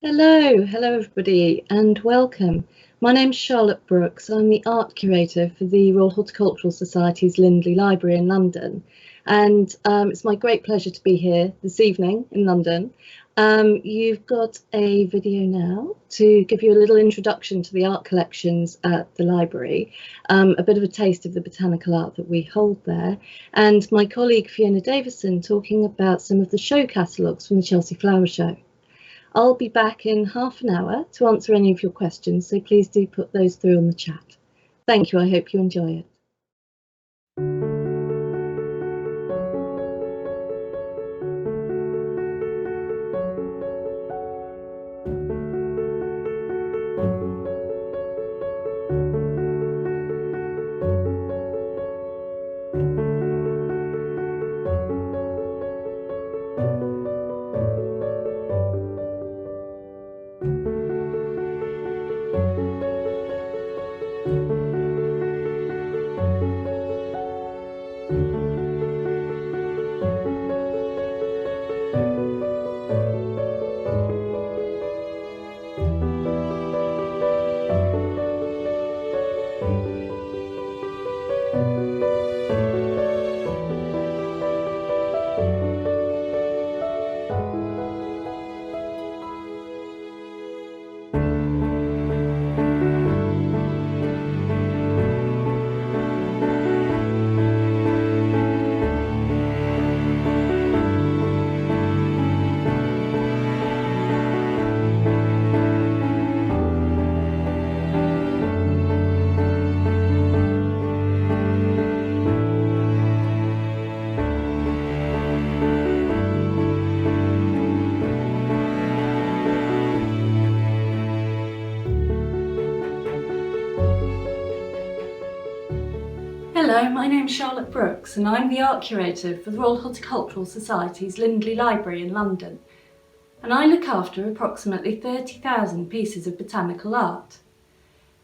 Hello everybody and welcome. My name's Charlotte Brooks. I'm the art curator for the Royal Horticultural Society's Lindley Library in London, and it's my great pleasure to be here this evening in London. You've got a video now to give you a little introduction to the art collections at the library, a bit of a taste of the botanical art that we hold there, and my colleague Fiona Davison talking about some of the show catalogues from the Chelsea Flower Show. I'll be back in half an hour to answer any of your questions, so please do put those through on the chat. Thank you, I hope you enjoy it. Hello, my name's Charlotte Brooks and I'm the art curator for the Royal Horticultural Society's Lindley Library in London, and I look after approximately 30,000 pieces of botanical art.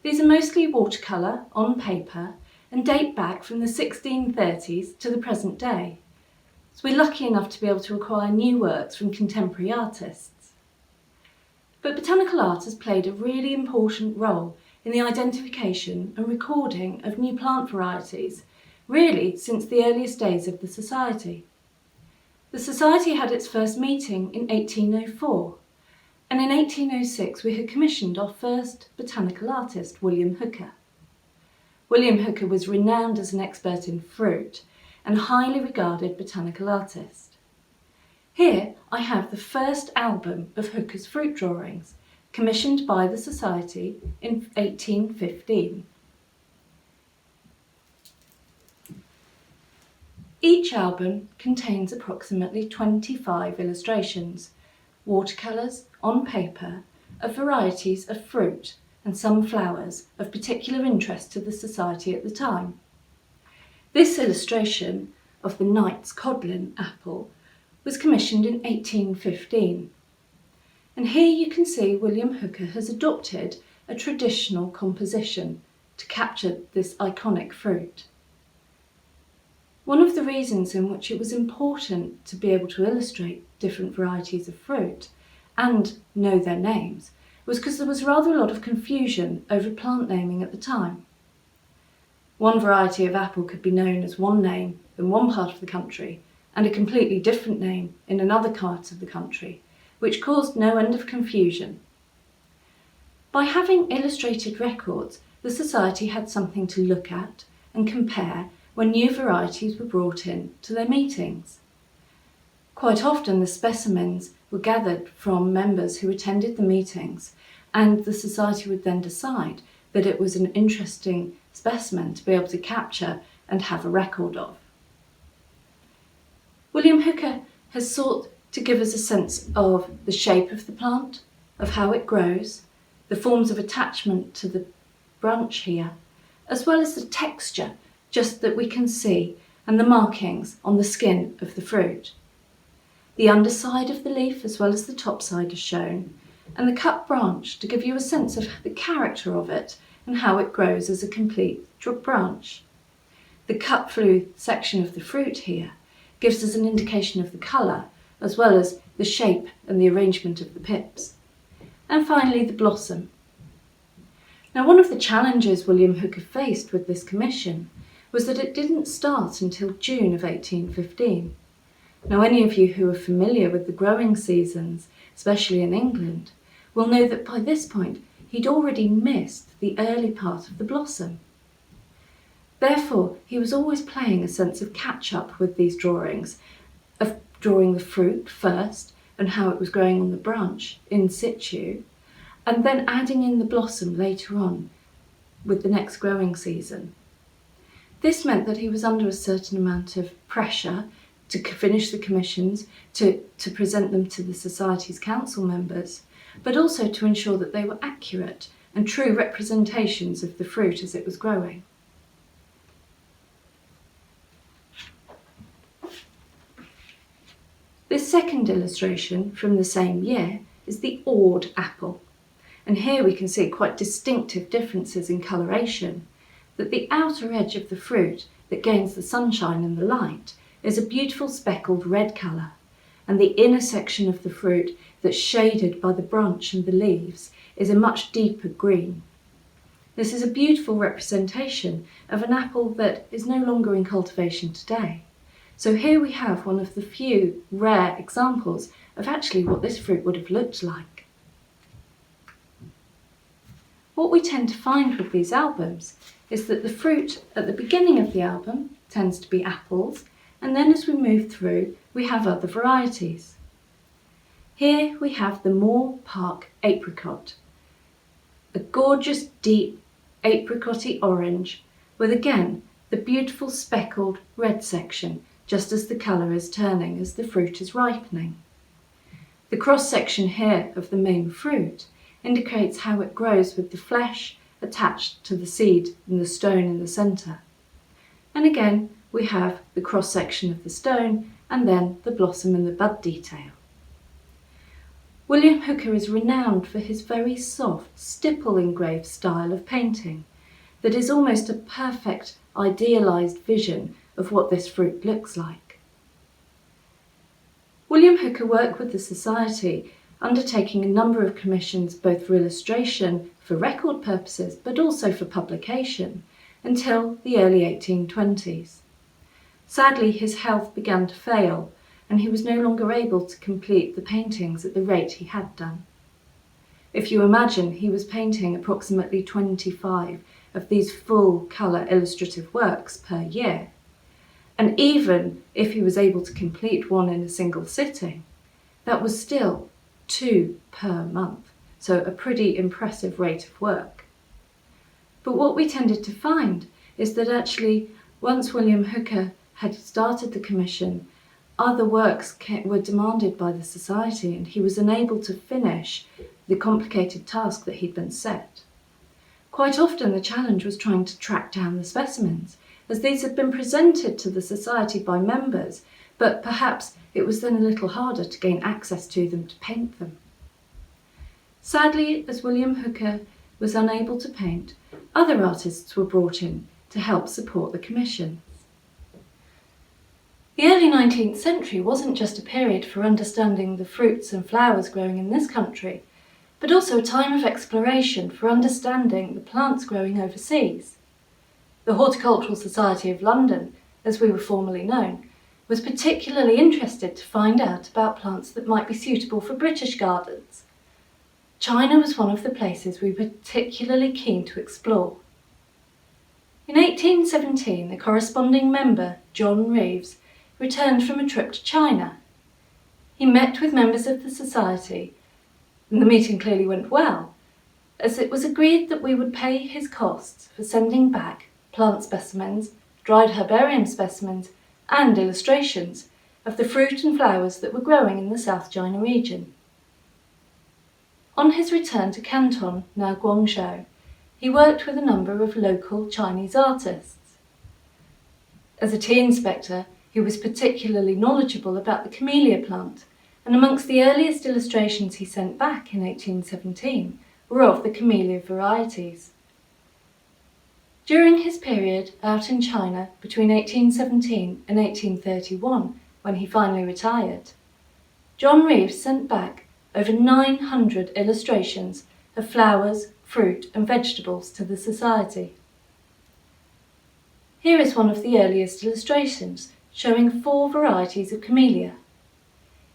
These are mostly watercolour on paper and date back from the 1630s to the present day, so we're lucky enough to be able to acquire new works from contemporary artists. But botanical art has played a really important role in the identification and recording of new plant varieties, really since the earliest days of the Society. The Society had its first meeting in 1804, and in 1806 we had commissioned our first botanical artist, William Hooker. William Hooker was renowned as an expert in fruit and highly regarded botanical artist. Here I have the first album of Hooker's fruit drawings, commissioned by the Society in 1815. Each album contains approximately 25 illustrations, watercolours on paper of varieties of fruit and some flowers of particular interest to the Society at the time. This illustration of the Knight's Codlin apple was commissioned in 1815. And here you can see William Hooker has adopted a traditional composition to capture this iconic fruit. One of the reasons in which it was important to be able to illustrate different varieties of fruit and know their names was because there was rather a lot of confusion over plant naming at the time. One variety of apple could be known as one name in one part of the country and a completely different name in another part of the country, which caused no end of confusion. By having illustrated records, the Society had something to look at and compare when new varieties were brought in to their meetings. Quite often the specimens were gathered from members who attended the meetings, and the Society would then decide that it was an interesting specimen to be able to capture and have a record of. William Hooker has sought to give us a sense of the shape of the plant, of how it grows, the forms of attachment to the branch here, as well as the texture just that we can see and the markings on the skin of the fruit. The underside of the leaf as well as the top side is shown, and the cut branch to give you a sense of the character of it and how it grows as a complete branch. The cut through section of the fruit here gives us an indication of the colour as well as the shape and the arrangement of the pips. and finally the blossom. Now, one of the challenges William Hooker faced with this commission was that it didn't start until June of 1815. Now, any of you who are familiar with the growing seasons, especially in England, will know that by this point he'd already missed the early part of the blossom. Therefore, he was always playing a sense of catch-up with these drawings, of drawing the fruit first and how it was growing on the branch in situ, and then adding in the blossom later on with the next growing season. This meant that he was under a certain amount of pressure to finish the commissions, to present them to the Society's council members, but also to ensure that they were accurate and true representations of the fruit as it was growing. This second illustration from the same year is the Ord apple, and here we can see quite distinctive differences in coloration, that the outer edge of the fruit that gains the sunshine and the light is a beautiful speckled red colour, and the inner section of the fruit that's shaded by the branch and the leaves is a much deeper green. This is a beautiful representation of an apple that is no longer in cultivation today. So here we have one of the few rare examples of actually what this fruit would have looked like. What we tend to find with these albums is that the fruit at the beginning of the album tends to be apples, and then as we move through we have other varieties. Here we have the Moor Park apricot, a gorgeous deep apricotty orange with again the beautiful speckled red section just as the colour is turning as the fruit is ripening. The cross section here of the main fruit indicates how it grows with the flesh attached to the seed and the stone in the centre. And again we have the cross section of the stone and then the blossom and the bud detail. William Hooker is renowned for his very soft, stipple engraved style of painting that is almost a perfect, idealised vision of what this fruit looks like. William Hooker worked with the Society, undertaking a number of commissions both for illustration, for record purposes, but also for publication, until the early 1820s. Sadly, his health began to fail, and he was no longer able to complete the paintings at the rate he had done. If you imagine, he was painting approximately 25 of these full colour illustrative works per year, and even if he was able to complete one in a single sitting, that was still 2 per month, so a pretty impressive rate of work. But what we tended to find is that actually once William Hooker had started the commission, other works were demanded by the Society and he was unable to finish the complicated task that he'd been set. Quite often the challenge was trying to track down the specimens, as these had been presented to the Society by members, but perhaps it was then a little harder to gain access to them to paint them. Sadly, as William Hooker was unable to paint, other artists were brought in to help support the commission. The early 19th century wasn't just a period for understanding the fruits and flowers growing in this country, but also a time of exploration for understanding the plants growing overseas. The Horticultural Society of London, as we were formerly known, was particularly interested to find out about plants that might be suitable for British gardens. China was one of the places we were particularly keen to explore. In 1817, the corresponding member, John Reeves, returned from a trip to China. He met with members of the Society, and the meeting clearly went well, as it was agreed that we would pay his costs for sending back plant specimens, dried herbarium specimens, and illustrations of the fruit and flowers that were growing in the South China region. On his return to Canton, now Guangzhou, he worked with a number of local Chinese artists. As a tea inspector, he was particularly knowledgeable about the camellia plant, and amongst the earliest illustrations he sent back in 1817 were of the camellia varieties. During his period out in China between 1817 and 1831, when he finally retired, John Reeves sent back over 900 illustrations of flowers, fruit and vegetables to the Society. Here is one of the earliest illustrations showing 4 varieties of camellia.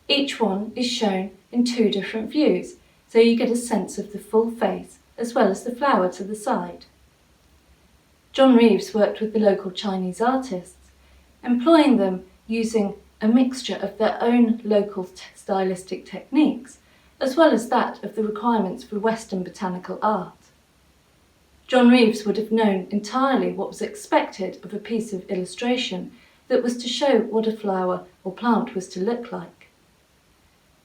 Each one is shown in 2 different views, so you get a sense of the full face as well as the flower to the side. John Reeves worked with the local Chinese artists, employing them using a mixture of their own local stylistic techniques, as well as that of the requirements for Western botanical art. John Reeves would have known entirely what was expected of a piece of illustration that was to show what a flower or plant was to look like.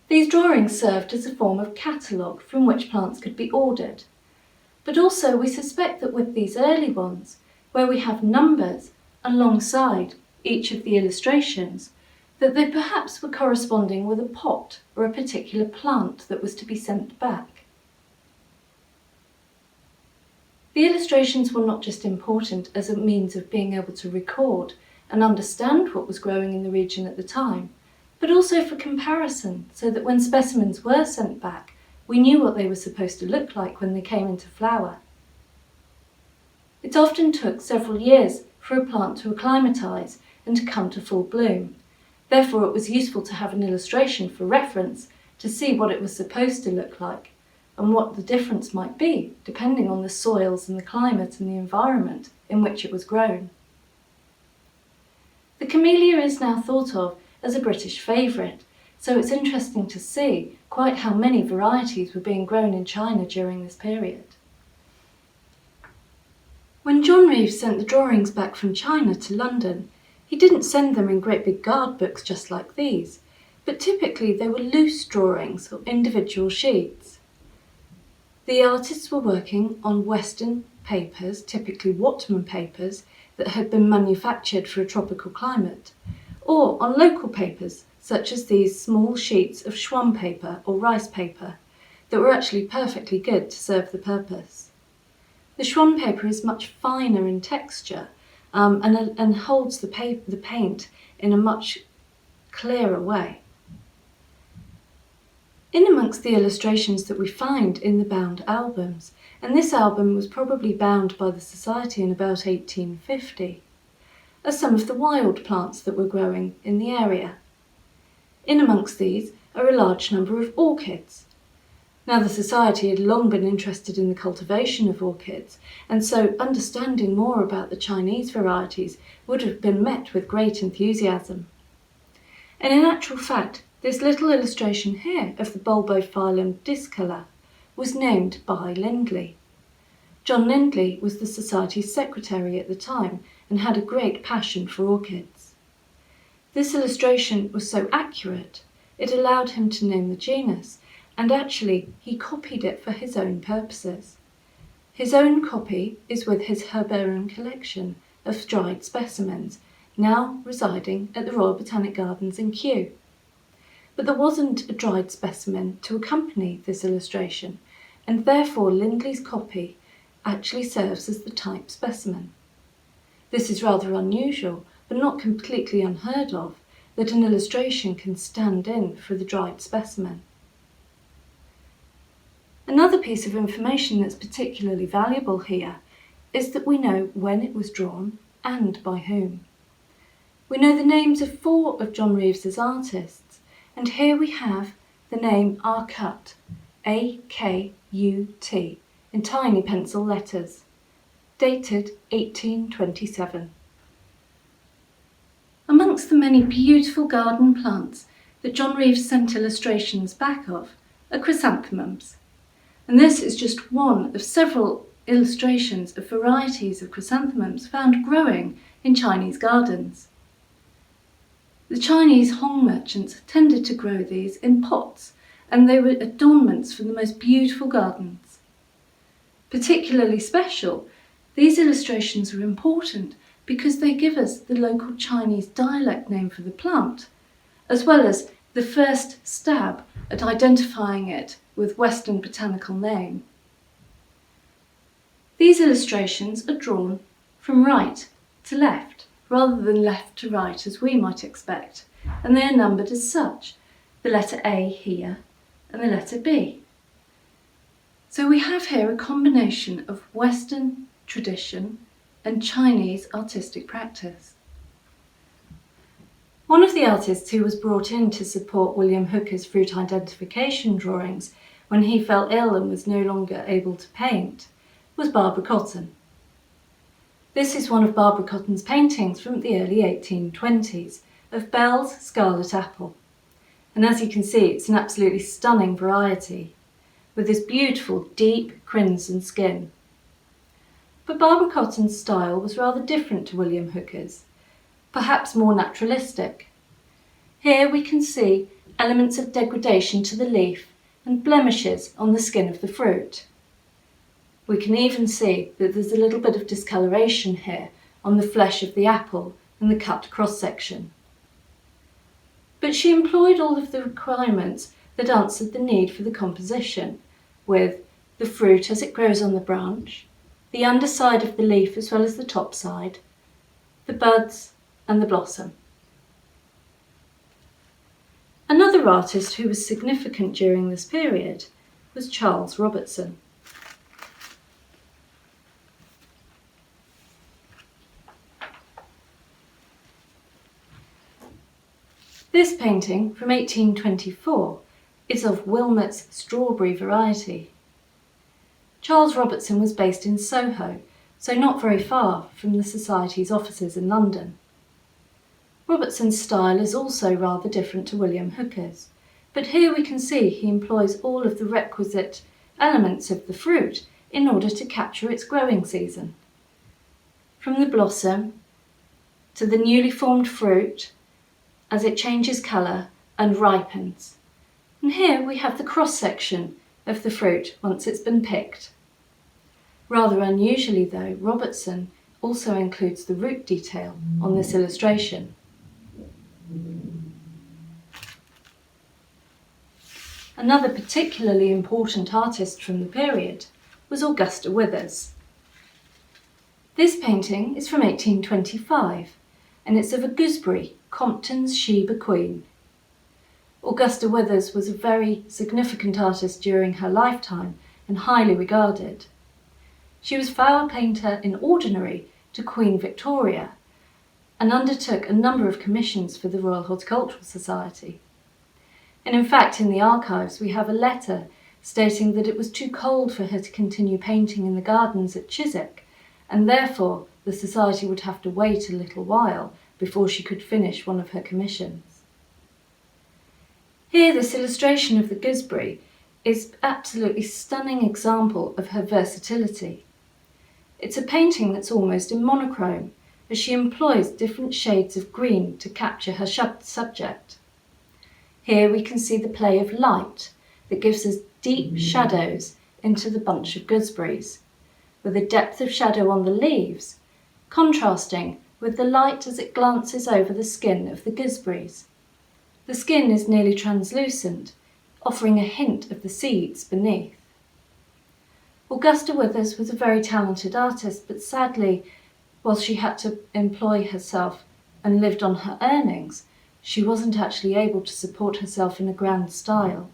These drawings served as a form of catalogue from which plants could be ordered, but also we suspect that with these early ones, where we have numbers alongside each of the illustrations, that they perhaps were corresponding with a pot or a particular plant that was to be sent back. The illustrations were not just important as a means of being able to record and understand what was growing in the region at the time, but also for comparison, so that when specimens were sent back, we knew what they were supposed to look like when they came into flower. It often took several years for a plant to acclimatise and to come to full bloom. Therefore, it was useful to have an illustration for reference to see what it was supposed to look like and what the difference might be depending on the soils and the climate and the environment in which it was grown. The camellia is now thought of as a British favourite, so it's interesting to see quite how many varieties were being grown in China during this period. When John Reeves sent the drawings back from China to London, he didn't send them in great big guard books just like these, but typically they were loose drawings or individual sheets. The artists were working on Western papers, typically Whatman papers, that had been manufactured for a tropical climate, or on local papers, such as these small sheets of Schwamm paper or rice paper, that were actually perfectly good to serve the purpose. The Schwamm paper is much finer in texture and holds the paint in a much clearer way. In amongst the illustrations that we find in the bound albums, and this album was probably bound by the Society in about 1850, are some of the wild plants that were growing in the area. In amongst these are a large number of orchids. Now, the Society had long been interested in the cultivation of orchids, and so understanding more about the Chinese varieties would have been met with great enthusiasm. And in actual fact, this little illustration here of the Bulbophyllum discolor was named by Lindley. John Lindley was the Society's secretary at the time and had a great passion for orchids. This illustration was so accurate, it allowed him to name the genus, and actually he copied it for his own purposes. His own copy is with his herbarium collection of dried specimens, now residing at the Royal Botanic Gardens in Kew. But there wasn't a dried specimen to accompany this illustration, and therefore Lindley's copy actually serves as the type specimen. This is rather unusual, but not completely unheard of, that an illustration can stand in for the dried specimen. Another piece of information that's particularly valuable here is that we know when it was drawn and by whom. We know the names of 4 of John Reeves's artists, and here we have the name Arcut, A-K-U-T, in tiny pencil letters, dated 1827. Amongst the many beautiful garden plants that John Reeves sent illustrations back of are chrysanthemums. And this is just one of several illustrations of varieties of chrysanthemums found growing in Chinese gardens. The Chinese Hong merchants tended to grow these in pots, and they were adornments for the most beautiful gardens. Particularly special, these illustrations are important because they give us the local Chinese dialect name for the plant, as well as the first stab at identifying it with Western botanical name. These illustrations are drawn from right to left, rather than left to right as we might expect, and they are numbered as such. The letter A here, and the letter B. So we have here a combination of Western tradition and Chinese artistic practice. One of the artists who was brought in to support William Hooker's fruit identification drawings when he fell ill and was no longer able to paint was Barbara Cotton. This is one of Barbara Cotton's paintings from the early 1820s of Bell's Scarlet Apple. And as you can see, it's an absolutely stunning variety with this beautiful deep crimson skin. But Barbara Cotton's style was rather different to William Hooker's, perhaps more naturalistic. Here we can see elements of degradation to the leaf and blemishes on the skin of the fruit. We can even see that there's a little bit of discoloration here on the flesh of the apple and the cut cross-section. But she employed all of the requirements that answered the need for the composition, with the fruit as it grows on the branch, the underside of the leaf as well as the top side, the buds and the blossom. Another artist who was significant during this period was Charles Robertson. This painting from 1824 is of Wilmot's strawberry variety. Charles Robertson was based in Soho, so not very far from the Society's offices in London. Robertson's style is also rather different to William Hooker's, but here we can see he employs all of the requisite elements of the fruit in order to capture its growing season. From the blossom to the newly formed fruit as it changes colour and ripens. And here we have the cross-section of the fruit once it's been picked. Rather unusually though, Robertson also includes the root detail on this illustration. Another particularly important artist from the period was Augusta Withers. This painting is from 1825 and it's of a gooseberry, Compton's Sheba Queen. Augusta Withers was a very significant artist during her lifetime and highly regarded. She was flower painter in ordinary to Queen Victoria and undertook a number of commissions for the Royal Horticultural Society. And in fact, in the archives, we have a letter stating that it was too cold for her to continue painting in the gardens at Chiswick, and therefore the Society would have to wait a little while before she could finish one of her commissions. Here, this illustration of the gooseberry is an absolutely stunning example of her versatility. It's a painting that's almost in monochrome, as she employs different shades of green to capture her subject. Here we can see the play of light that gives us deep shadows into the bunch of gooseberries, with a depth of shadow on the leaves, contrasting with the light as it glances over the skin of the gooseberries. The skin is nearly translucent, offering a hint of the seeds beneath. Augusta Withers was a very talented artist, but sadly, while she had to employ herself and lived on her earnings, she wasn't actually able to support herself in a grand style.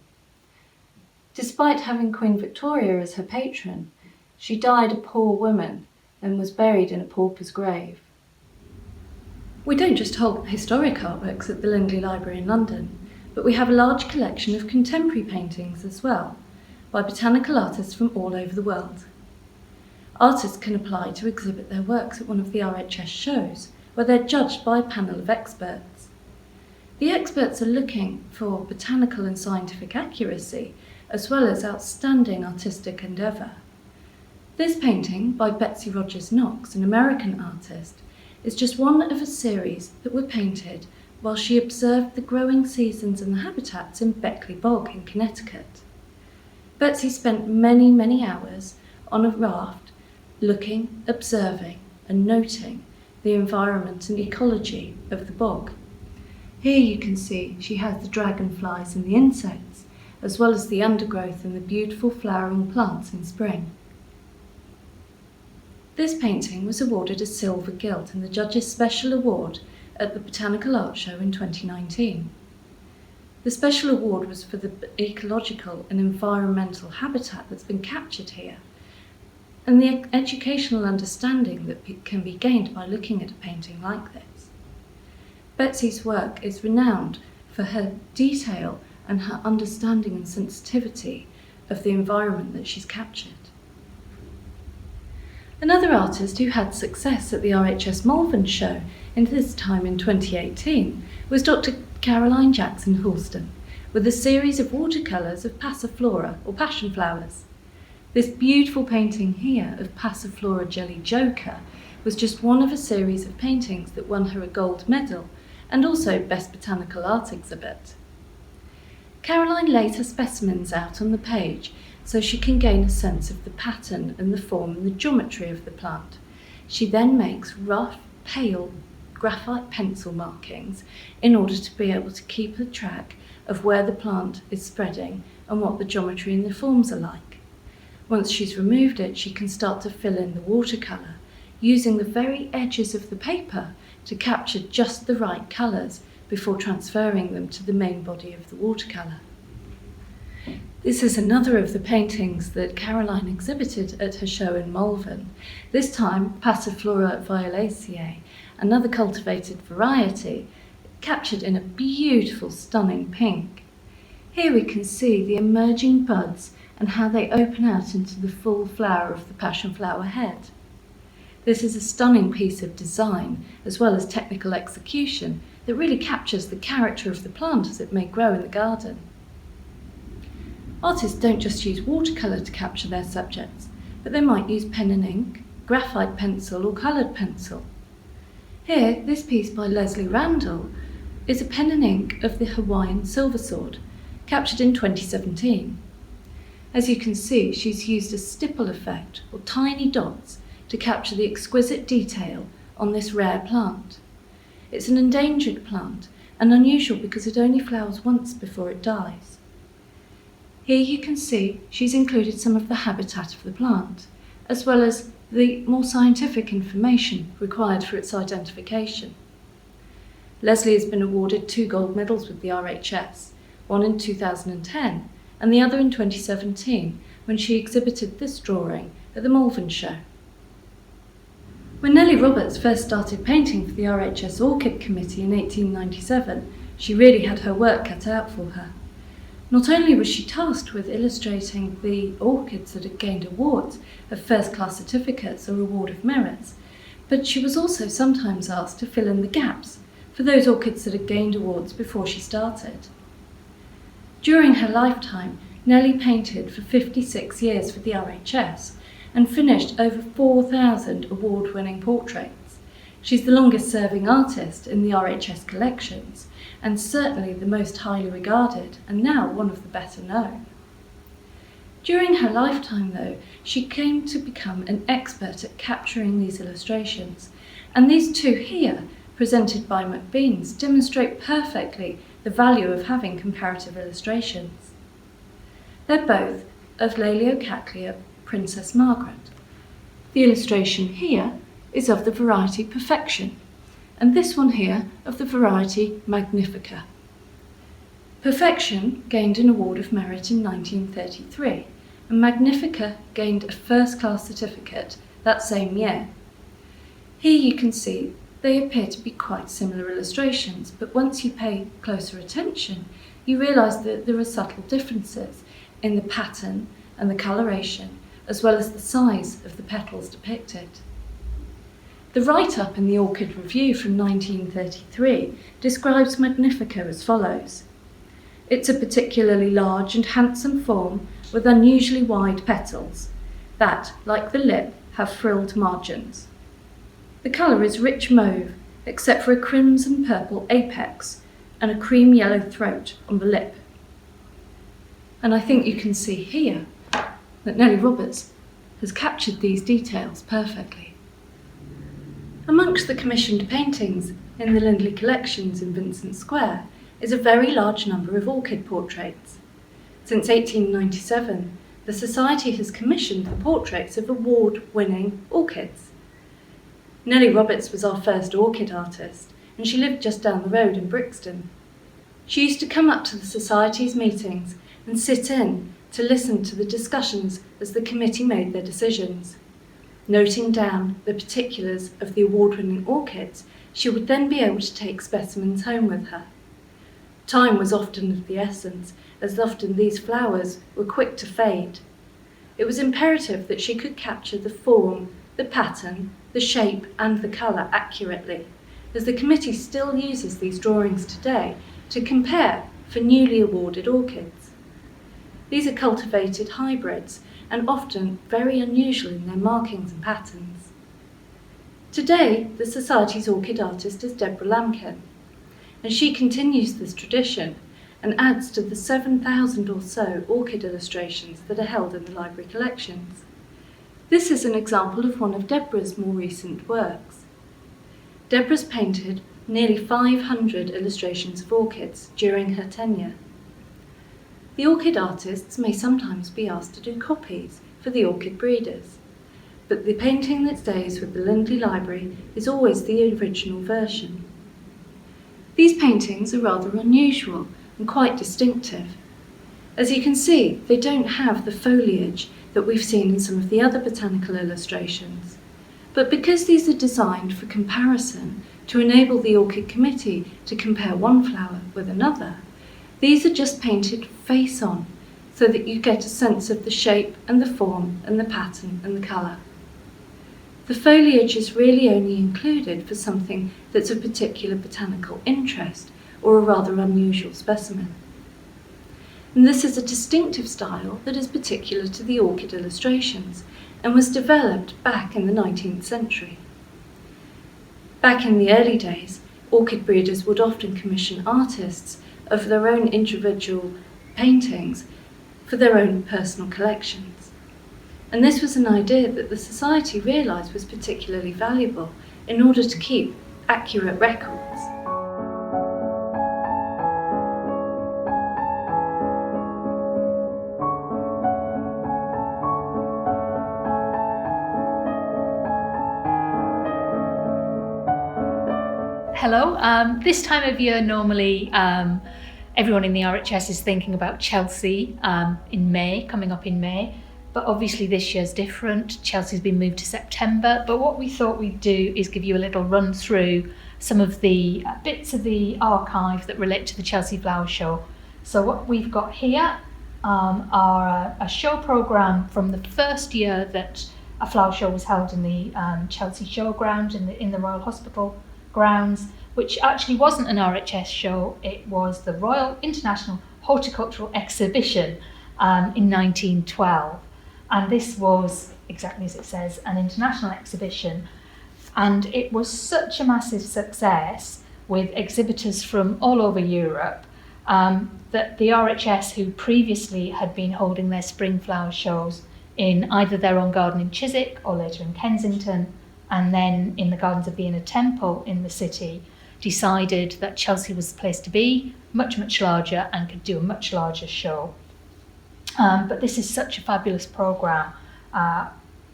Despite having Queen Victoria as her patron, she died a poor woman and was buried in a pauper's grave. We don't just hold historic artworks at the Lindley Library in London, but we have a large collection of contemporary paintings as well, by botanical artists from all over the world. Artists can apply to exhibit their works at one of the RHS shows, where they're judged by a panel of experts. The experts are looking for botanical and scientific accuracy, as well as outstanding artistic endeavour. This painting, by Betsy Rogers Knox, an American artist, is just one of a series that were painted while she observed the growing seasons and the habitats in Beckley Bog in Connecticut. Betsy spent many, many hours on a raft looking, observing and noting the environment and ecology of the bog. Here you can see she has the dragonflies and the insects, as well as the undergrowth and the beautiful flowering plants in spring. This painting was awarded a silver gilt in the Judges' Special Award at the Botanical Art Show in 2019. The special award was for the ecological and environmental habitat that's been captured here, and the educational understanding that can be gained by looking at a painting like this. Betsy's work is renowned for her detail and her understanding and sensitivity of the environment that she's captured. Another artist who had success at the RHS Malvern show in this time in 2018 was Dr. Caroline Jackson Halston, with a series of watercolours of Passiflora or passion flowers. This beautiful painting here of Passiflora Jelly Joker was just one of a series of paintings that won her a gold medal and also Best Botanical Art Exhibit. Caroline lays her specimens out on the page so she can gain a sense of the pattern and the form and the geometry of the plant. She then makes rough, pale graphite pencil markings in order to be able to keep a track of where the plant is spreading and what the geometry and the forms are like. Once she's removed it, she can start to fill in the watercolour, using the very edges of the paper to capture just the right colours before transferring them to the main body of the watercolour. This is another of the paintings that Caroline exhibited at her show in Malvern, this time Passiflora violaceae, another cultivated variety, captured in a beautiful, stunning pink. Here we can see the emerging buds and how they open out into the full flower of the passion flower head. This is a stunning piece of design, as well as technical execution, that really captures the character of the plant as it may grow in the garden. Artists don't just use watercolour to capture their subjects, but they might use pen and ink, graphite pencil or coloured pencil. Here, this piece by Leslie Randall is a pen and ink of the Hawaiian silversword, captured in 2017. As you can see, she's used a stipple effect, or tiny dots, to capture the exquisite detail on this rare plant. It's an endangered plant, and unusual because it only flowers once before it dies. Here you can see she's included some of the habitat of the plant, as well as the more scientific information required for its identification. Leslie has been awarded 2 gold medals with the RHS, one in 2010 and the other in 2017 when she exhibited this drawing at the Malvern show. When Nellie Roberts first started painting for the RHS Orchid Committee in 1897, she really had her work cut out for her. Not only was she tasked with illustrating the orchids that had gained awards of first-class certificates or award of merits, but she was also sometimes asked to fill in the gaps for those orchids that had gained awards before she started. During her lifetime, Nellie painted for 56 years for the RHS and finished over 4,000 award-winning portraits. She's the longest-serving artist in the RHS collections, and certainly the most highly regarded, and now one of the better known. During her lifetime, though, she came to become an expert at capturing these illustrations, and these 2 here, presented by McBeans, demonstrate perfectly the value of having comparative illustrations. They're both of Laeliocachlea Princess Margaret. The illustration here is of the variety Perfection, and this one here of the variety Magnifica. Perfection gained an Award of Merit in 1933, and Magnifica gained a first-class certificate that same year. Here you can see they appear to be quite similar illustrations, but once you pay closer attention, you realise that there are subtle differences in the pattern and the coloration, as well as the size of the petals depicted. The write-up in the Orchid Review from 1933 describes Magnifica as follows. It's a particularly large and handsome form with unusually wide petals that, like the lip, have frilled margins. The colour is rich mauve, except for a crimson purple apex and a cream yellow throat on the lip. And I think you can see here that Nellie Roberts has captured these details perfectly. Amongst the commissioned paintings in the Lindley collections in Vincent Square is a very large number of orchid portraits. Since 1897, the Society has commissioned the portraits of award-winning orchids. Nellie Roberts was our first orchid artist, and she lived just down the road in Brixton. She used to come up to the Society's meetings and sit in to listen to the discussions as the committee made their decisions. Noting down the particulars of the award-winning orchids, she would then be able to take specimens home with her. Time was often of the essence, as often these flowers were quick to fade. It was imperative that she could capture the form, the pattern, the shape and the colour accurately, as the committee still uses these drawings today to compare for newly awarded orchids. These are cultivated hybrids and often very unusual in their markings and patterns. Today, the Society's orchid artist is Deborah Lamkin, and she continues this tradition and adds to the 7,000 or so orchid illustrations that are held in the library collections. This is an example of one of Deborah's more recent works. Deborah's painted nearly 500 illustrations of orchids during her tenure. The orchid artists may sometimes be asked to do copies for the orchid breeders, but the painting that stays with the Lindley Library is always the original version. These paintings are rather unusual and quite distinctive. As you can see, they don't have the foliage that we've seen in some of the other botanical illustrations, but because these are designed for comparison to enable the orchid committee to compare one flower with another, these are just painted face on so that you get a sense of the shape and the form and the pattern and the colour. The foliage is really only included for something that's of particular botanical interest or a rather unusual specimen. And this is a distinctive style that is particular to the orchid illustrations and was developed back in the 19th century. Back in the early days, orchid breeders would often commission artists of their own individual paintings for their own personal collections. And this was an idea that the Society realised was particularly valuable in order to keep accurate records. Hello. This time of year, normally everyone in the RHS is thinking about Chelsea in May, coming up in May. But obviously this year's different. Chelsea's been moved to September. But what we thought we'd do is give you a little run through some of the bits of the archive that relate to the Chelsea Flower Show. So what we've got here are a show programme from the first year that a flower show was held in the Chelsea Showground in the Royal Hospital grounds, which actually wasn't an RHS show. It was the Royal International Horticultural Exhibition in 1912. And this was, exactly as it says, an international exhibition. And it was such a massive success with exhibitors from all over Europe that the RHS, who previously had been holding their spring flower shows in either their own garden in Chiswick or later in Kensington, and then in the gardens of the Inner Temple in the city, decided that Chelsea was the place to be, much, much larger, and could do a much larger show. But this is such a fabulous programme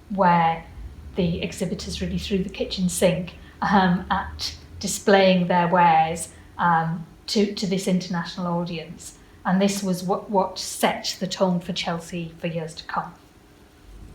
where the exhibitors really threw the kitchen sink at displaying their wares to this international audience. And this was what set the tone for Chelsea for years to come.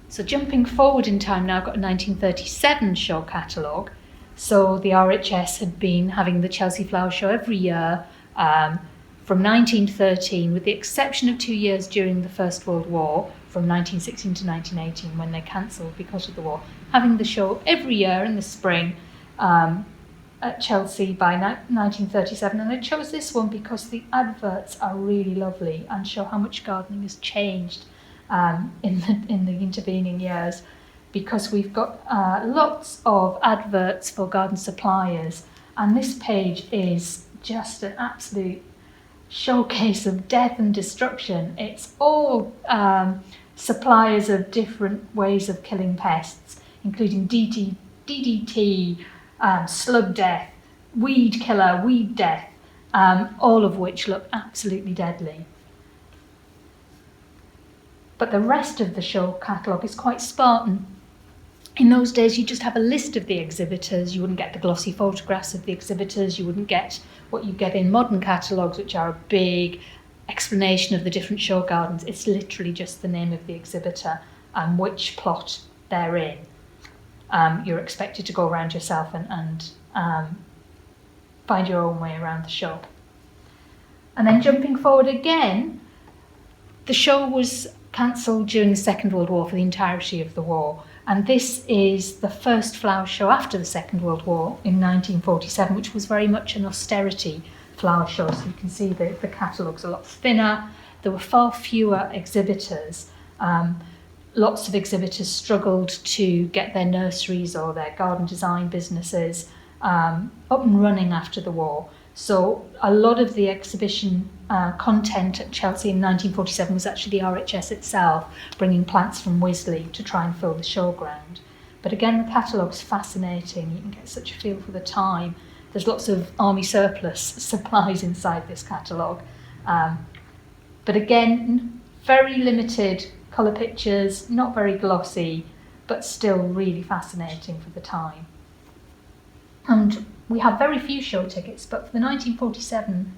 So jumping forward in time now, I've got a 1937 show catalogue. So the RHS had been having the Chelsea Flower Show every year from 1913, with the exception of 2 years during the First World War, from 1916 to 1918, when they cancelled because of the war, having the show every year in the spring at Chelsea by 1937. And I chose this one because the adverts are really lovely and show how much gardening has changed in the intervening years, because we've got lots of adverts for garden suppliers, and this page is just an absolute showcase of death and destruction. It's all suppliers of different ways of killing pests, including DDT, slug death, weed killer, weed death, all of which look absolutely deadly. But the rest of the show catalogue is quite Spartan. In those days, you just have a list of the exhibitors. You wouldn't get the glossy photographs of the exhibitors. You wouldn't get what you get in modern catalogues, which are a big explanation of the different show gardens. It's literally just the name of the exhibitor and which plot they're in. You're expected to go around yourself and find your own way around the show. And then jumping forward again, the show was cancelled during the Second World War for the entirety of the war. And this is the first flower show after the Second World War in 1947, which was very much an austerity flower show. So you can see the catalogue's a lot thinner. There were far fewer exhibitors. Lots of exhibitors struggled to get their nurseries or their garden design businesses up and running after the war. So a lot of the exhibition content at Chelsea in 1947 was actually the RHS itself, bringing plants from Wisley to try and fill the showground. But again, the catalogue's fascinating. You can get such a feel for the time. There's lots of army surplus supplies inside this catalogue. But again, very limited colour pictures, not very glossy, but still really fascinating for the time. And we have very few show tickets, but for the 1947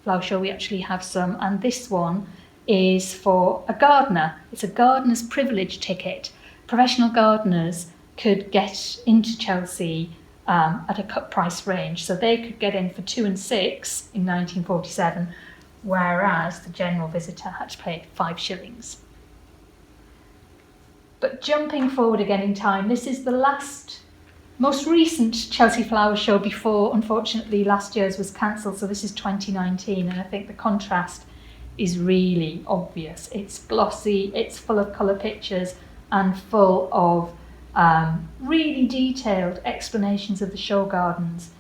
flower show we actually have some, and this one is for a gardener. It's a gardener's privilege ticket. Professional gardeners could get into Chelsea at a cut price range, so they could get in for 2 and 6 in 1947, whereas the general visitor had to pay 5 shillings. But jumping forward again in time, this is the most recent Chelsea Flower Show before, unfortunately, last year's was cancelled, so this is 2019, and I think the contrast is really obvious. It's glossy, it's full of colour pictures and full of really detailed explanations of the show gardens,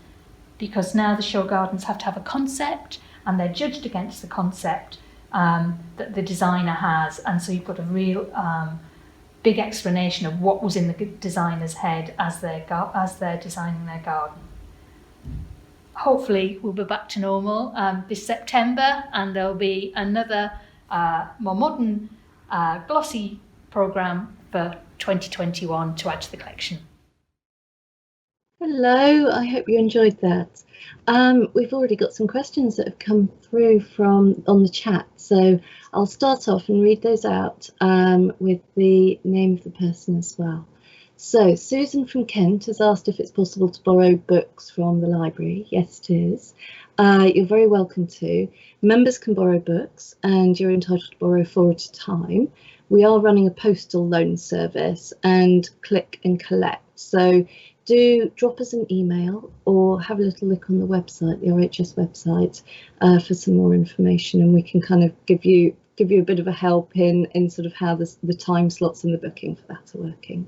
because now the show gardens have to have a concept and they're judged against the concept that the designer has, and so you've got a real big explanation of what was in the designer's head as they're designing their garden. Hopefully we'll be back to normal this September, and there'll be another more modern glossy programme for 2021 to add to the collection. Hello, I hope you enjoyed that. We've already got some questions that have come through on the chat, so I'll start off and read those out with the name of the person as well. So Susan from Kent has asked if it's possible to borrow books from the library. Yes, it is. You're very welcome to. Members can borrow books and you're entitled to borrow 4 at a time. We are running a postal loan service and click and collect. So do drop us an email or have a little look on the website, the RHS website, for some more information, and we can kind of give you a bit of a help in sort of how the time slots and the booking for that are working.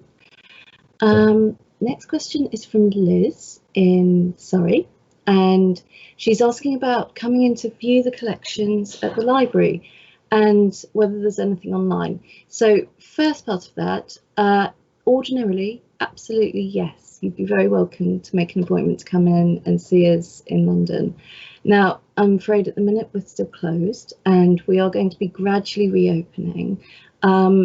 Next question is from Liz in Surrey, and she's asking about coming in to view the collections at the library and whether there's anything online. So first part of that, ordinarily, absolutely yes. You'd be very welcome to make an appointment to come in and see us in London. Now, I'm afraid at the minute we're still closed and we are going to be gradually reopening.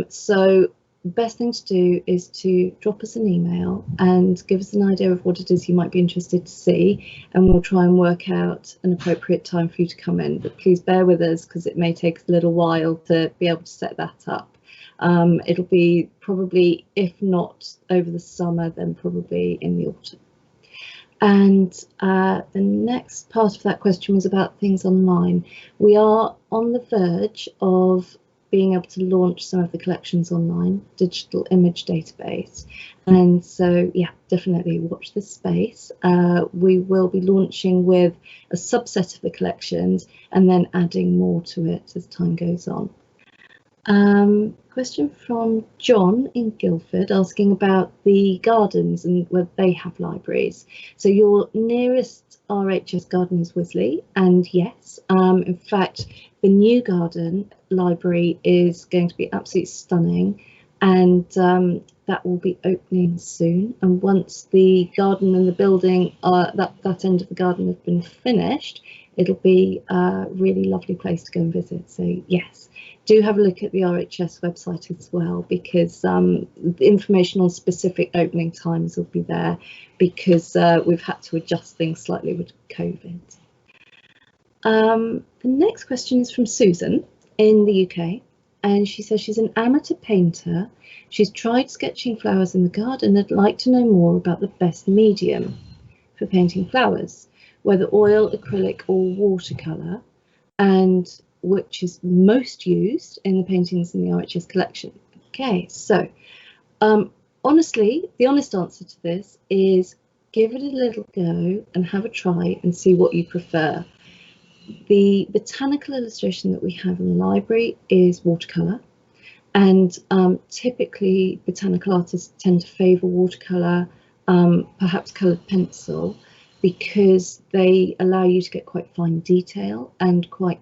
So the best thing to do is to drop us an email and give us an idea of what it is you might be interested to see, and we'll try and work out an appropriate time for you to come in. But please bear with us because it may take us a little while to be able to set that up. It'll be probably, if not over the summer, then probably in the autumn. And the next part of that question was about things online. We are on the verge of being able to launch some of the collections online, digital image database. And so, yeah, definitely watch this space. We will be launching with a subset of the collections and then adding more to it as time goes on. Question from John in Guildford asking about the gardens and whether they have libraries. So your nearest RHS garden is Wisley, and yes, in fact, the new garden library is going to be absolutely stunning, and that will be opening soon. And once the garden and the building, that end of the garden have been finished, it'll be a really lovely place to go and visit. So yes, do have a look at the RHS website as well, because the information on specific opening times will be there, because we've had to adjust things slightly with COVID. The next question is from Susan in the UK, and she says she's an amateur painter. She's tried sketching flowers in the garden and would like to know more about the best medium for painting flowers, whether oil, acrylic or watercolour, and which is most used in the paintings in the RHS collection. Okay, so honestly, the honest answer to this is give it a little go and have a try and see what you prefer. The botanical illustration that we have in the library is watercolour, and typically botanical artists tend to favour watercolour, perhaps coloured pencil, because they allow you to get quite fine detail and quite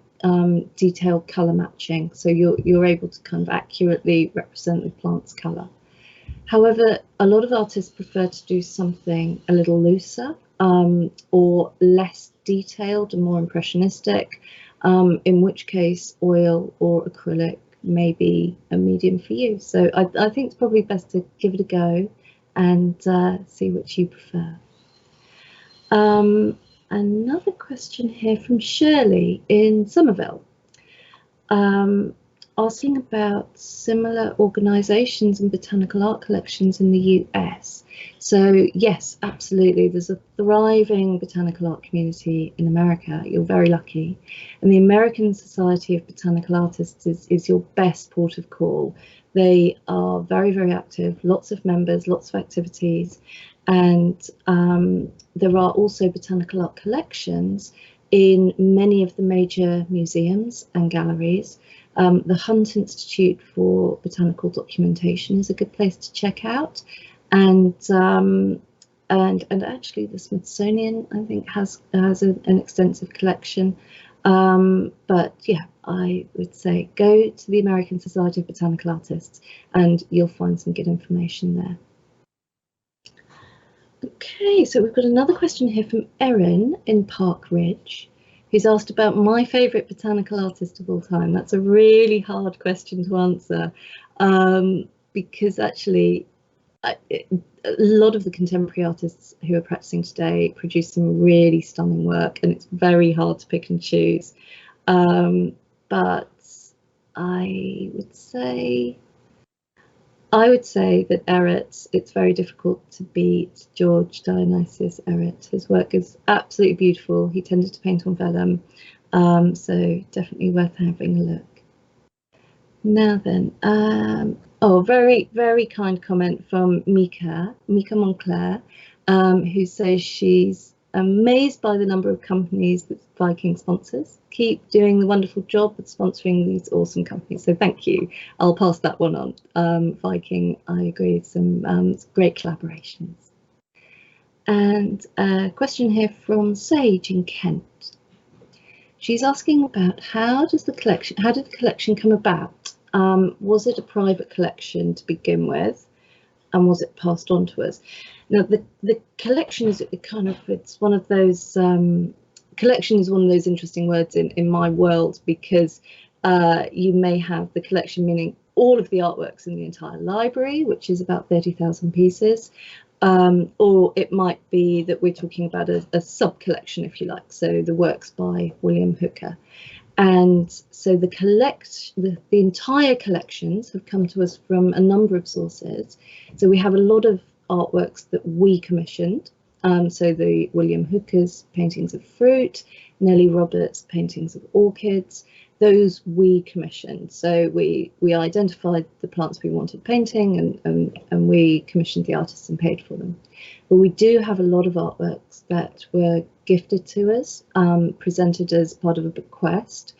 detailed colour matching, so you're able to kind of accurately represent the plant's colour. However, a lot of artists prefer to do something a little looser or less detailed and more impressionistic, in which case oil or acrylic may be a medium for you. So I think it's probably best to give it a go and see which you prefer. Another question here from Shirley in Somerville, asking about similar organisations and botanical art collections in the US. So yes, absolutely, there's a thriving botanical art community in America. You're very lucky, and the American Society of Botanical Artists is your best port of call. They are very, very active, lots of members, lots of activities, and there are also botanical art collections in many of the major museums and galleries. The Hunt Institute for Botanical Documentation is a good place to check out, and actually the Smithsonian, I think, has an extensive collection. But yeah, I would say go to the American Society of Botanical Artists and you'll find some good information there. Okay, so we've got another question here from Erin in Park Ridge, who's asked about my favourite botanical artist of all time. That's a really hard question to answer, because actually a lot of the contemporary artists who are practicing today produce some really stunning work, and it's very hard to pick and choose. But I would say that Eret, it's very difficult to beat George Dionysius Eret. His work is absolutely beautiful. He tended to paint on vellum, so definitely worth having a look. Now then, oh, very, very kind comment from Mika Monclair, who says she's amazed by the number of companies that Viking sponsors. Keep doing the wonderful job of sponsoring these awesome companies. So thank you. I'll pass that one on. Viking, I agree, some great collaborations. And a question here from Sage in Kent. She's asking about how did the collection come about? Was it a private collection to begin with, and was it passed on to us? Now, the collection is it's one of those, collection is one of those interesting words in my world, because you may have the collection meaning all of the artworks in the entire library, which is about 30,000 pieces, or it might be that we're talking about a sub-collection, if you like, so the works by William Hooker. And so the entire collections have come to us from a number of sources. So we have a lot of artworks that we commissioned. So the William Hooker's paintings of fruit, Nellie Roberts' paintings of orchids, those we commissioned. So we identified the plants we wanted painting, and we commissioned the artists and paid for them. But we do have a lot of artworks that were gifted to us, presented as part of a bequest,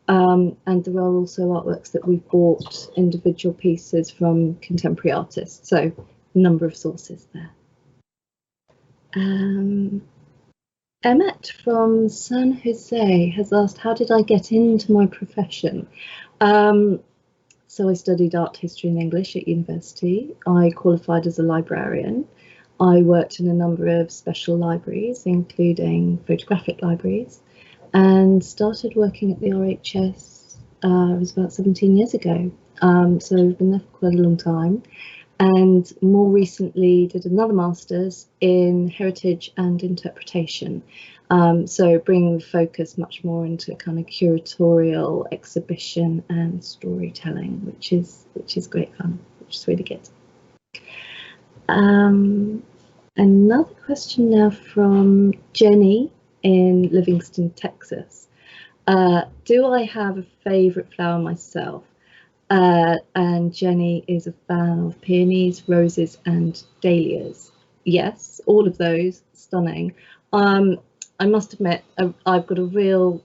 and there are also artworks that we've bought individual pieces from contemporary artists. So a number of sources there. Emmett from San Jose has asked, how did I get into my profession? So I studied art history and English at university. I qualified as a librarian. I worked in a number of special libraries, including photographic libraries. and started working at the RHS. It was about 17 years ago, so I've been there for quite a long time, and more recently did another master's in heritage and interpretation, so bringing the focus much more into kind of curatorial exhibition and storytelling, which is great fun, which is really good. Another question now from Jenny in Livingston, Texas. Do I have a favourite flower myself? And Jenny is a fan of peonies, roses and dahlias. Yes, all of those, stunning. I must admit, I've got a real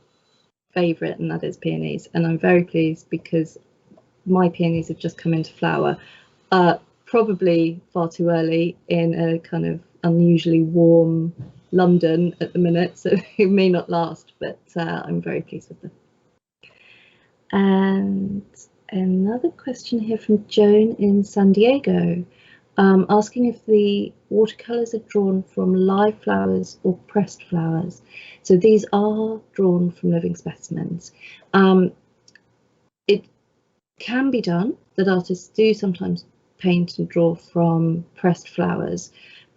favourite, and that is peonies, and I'm very pleased because my peonies have just come into flower, probably far too early in a kind of unusually warm London at the minute, so it may not last, but I'm very pleased with them. And another question here from Joan in San Diego, asking if the watercolours are drawn from live flowers or pressed flowers. So these are drawn from living specimens. It can be done, that artists do sometimes paint and draw from pressed flowers,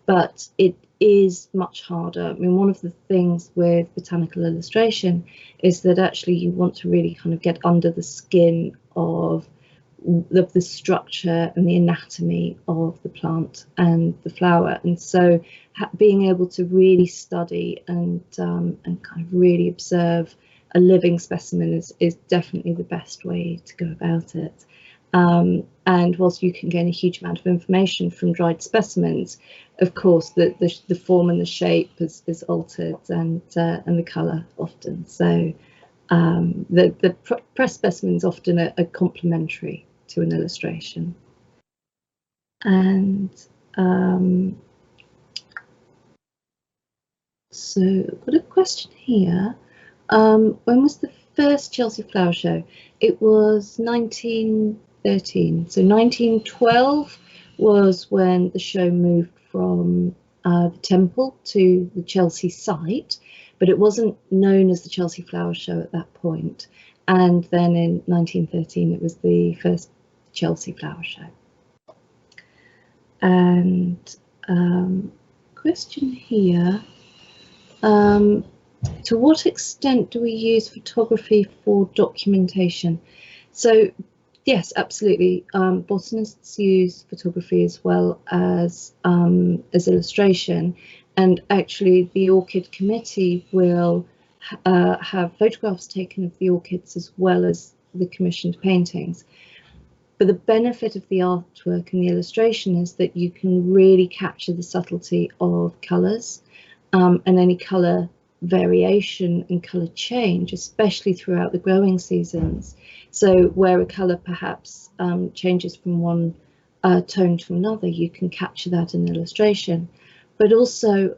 but it is much harder. I mean, one of the things with botanical illustration is that actually you want to really kind of get under the skin of the structure and the anatomy of the plant and the flower, and so being able to really study and kind of really observe a living specimen is definitely the best way to go about it. And whilst you can gain a huge amount of information from dried specimens, of course the form and the shape is altered, and the colour often. So the pressed specimens often are complementary to an illustration. And so I've got a question here. When was the first Chelsea Flower Show? It was 1913. So 1912 was when the show moved from the Temple to the Chelsea site, but it wasn't known as the Chelsea Flower Show at that point. And then in 1913, it was the first Chelsea Flower Show. And question here. To what extent do we use photography for documentation? So yes, absolutely. Botanists use photography as well as illustration, and actually the Orchid Committee will have photographs taken of the orchids as well as the commissioned paintings. But the benefit of the artwork and the illustration is that you can really capture the subtlety of colours and any colour variation and colour change, especially throughout the growing seasons. So where a colour perhaps changes from one tone to another, you can capture that in illustration. But also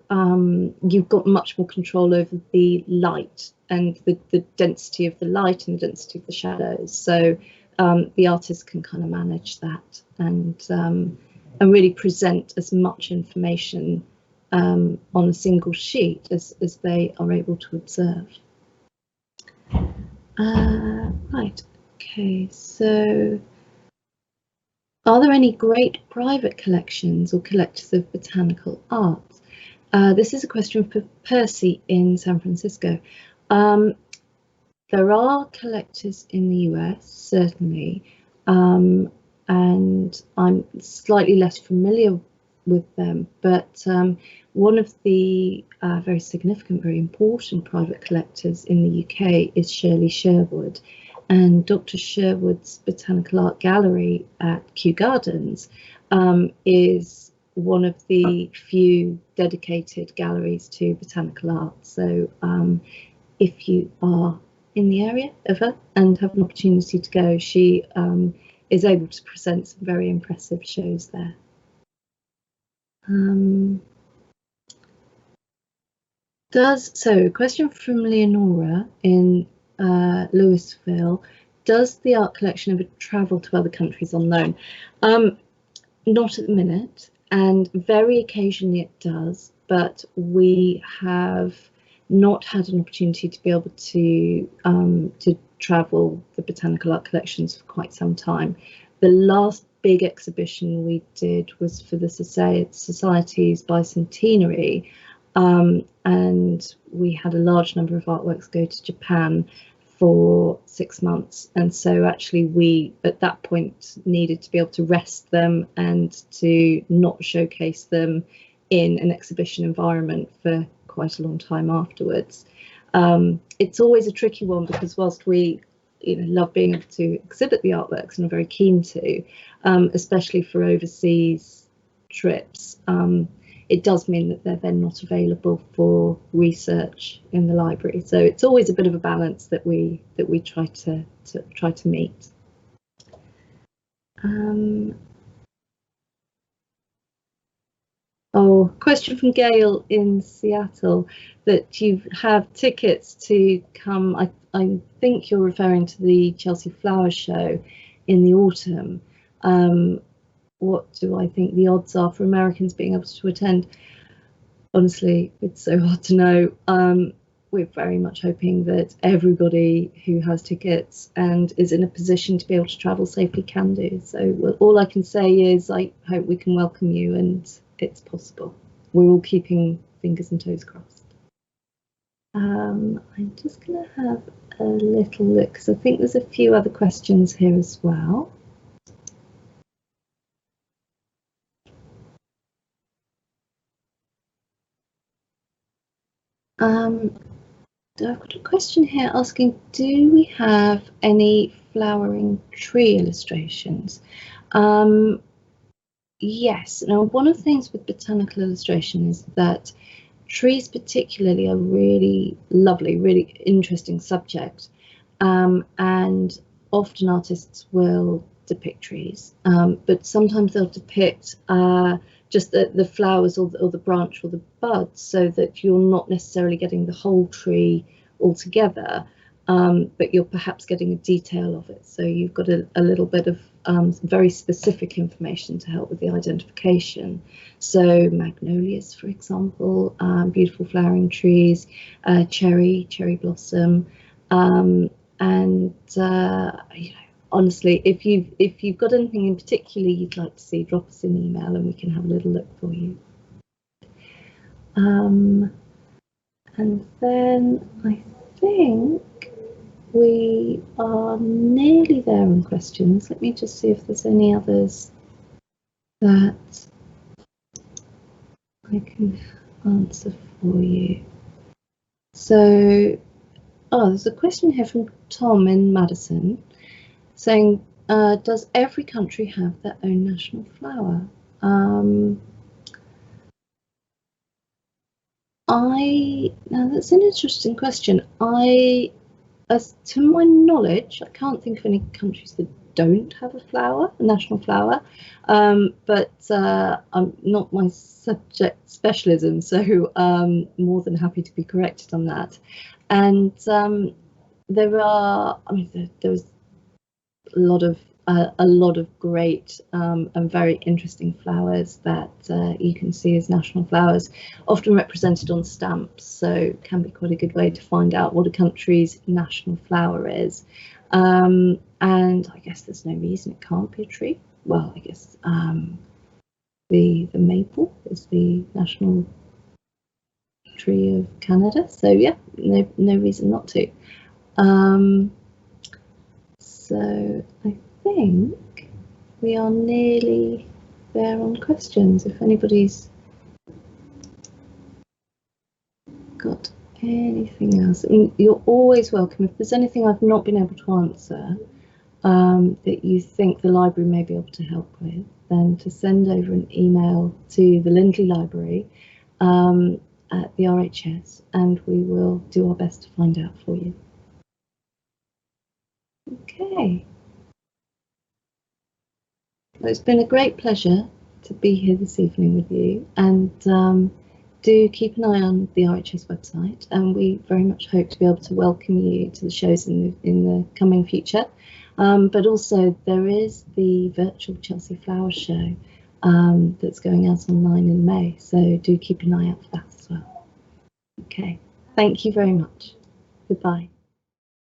you've got much more control over the light and the density of the light and the density of the shadows. So the artist can kind of manage that and really present as much information on a single sheet as they are able to observe. Right, okay, so are there any great private collections or collectors of botanical art? This is a question for Percy in San Francisco. There are collectors in the US, certainly, and I'm slightly less familiar with them, but one of the very significant, very important private collectors in the UK is Shirley Sherwood, and Dr. Sherwood's Botanical Art Gallery at Kew Gardens is one of the few dedicated galleries to botanical art. So if you are in the area ever and have an opportunity to go, she is able to present some very impressive shows there. So question from Leonora in Louisville, does the art collection ever travel to other countries on loan? Not at the minute, and very occasionally it does, but we have not had an opportunity to be able to travel the botanical art collections for quite some time. The last big exhibition we did was for the Society's bicentenary, and we had a large number of artworks go to Japan for 6 months, and so actually we at that point needed to be able to rest them and to not showcase them in an exhibition environment for quite a long time afterwards. It's always a tricky one, because whilst we love being able to exhibit the artworks and are very keen to, especially for overseas trips, it does mean that they're then not available for research in the library. So it's always a bit of a balance that we try to meet. Question from Gail in Seattle, that you have tickets to come. I think you're referring to the Chelsea Flower Show in the autumn. What do I think the odds are for Americans being able to attend? Honestly, it's so hard to know. We're very much hoping that everybody who has tickets and is in a position to be able to travel safely can do. So all I can say is I hope we can welcome you, and it's possible. We're all keeping fingers and toes crossed. I'm just going to have a little look, because I think there's a few other questions here as well. I've got a question here asking, do we have any flowering tree illustrations? Yes. Now, one of the things with botanical illustration is that trees particularly are really lovely, really interesting subject, and often artists will depict trees, but sometimes they'll depict just the flowers or the branch or the buds, so that you're not necessarily getting the whole tree altogether, but you're perhaps getting a detail of it. So you've got a little bit of very specific information to help with the identification. So magnolias, for example, beautiful flowering trees, cherry blossom, and honestly, if you've got anything in particular you'd like to see, drop us an email and we can have a little look for you. And then I think we are nearly there on questions. Let me just see if there's any others that I can answer for you. So, there's a question here from Tom in Madison saying, does every country have their own national flower? Now that's an interesting question. As to my knowledge, I can't think of any countries that don't have a national flower, but I'm not my subject specialism, so more than happy to be corrected on that. And there was a lot of great and very interesting flowers that you can see as national flowers, often represented on stamps, so it can be quite a good way to find out what a country's national flower is. And I guess there's no reason it can't be a tree. Well, I guess the maple is the national tree of Canada, so yeah, no reason not to. So I think we are nearly there on questions. If anybody's got anything else, you're always welcome. If there's anything I've not been able to answer that you think the library may be able to help with, then to send over an email to the Lindley Library at the RHS, and we will do our best to find out for you. Okay. Well, it's been a great pleasure to be here this evening with you, and do keep an eye on the RHS website, and we very much hope to be able to welcome you to the shows in the coming future. But also there is the virtual Chelsea Flower Show that's going out online in May, so do keep an eye out for that as well. Okay, Thank you very much. Goodbye.